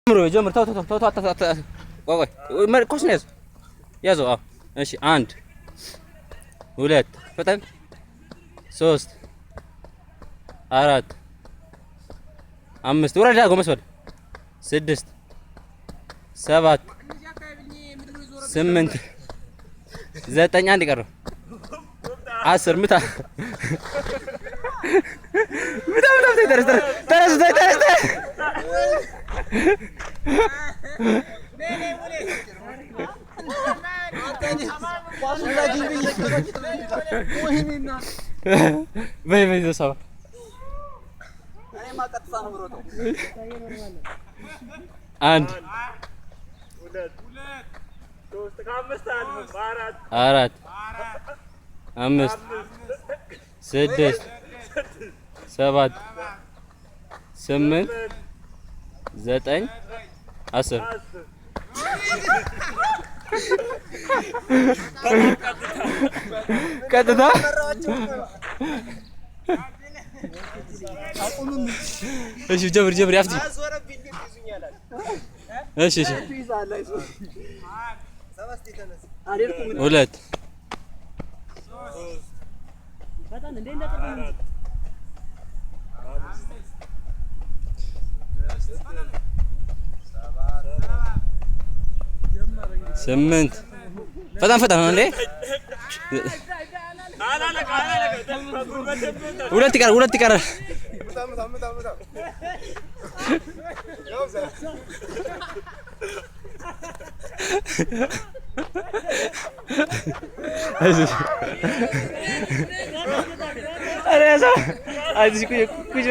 ጀምር ተው ቆይ ኮስ ነው ያዘው እሺ 1 2 ፈጠን 3 4 5 ወረዳ ጎመስወድ 6 7 8 9 አንድ ቀረው 10 ምታ ተረስ በይ ሰባ አንድ 4 5 6 7 8 9 10 ቀጥታ እሺ ጀብር ያፍቲ እሺ ሁለት ስምንት ፈጣን እንዴ ሁለት ይቀራል አረ ያዛ አይዚ ኩጅ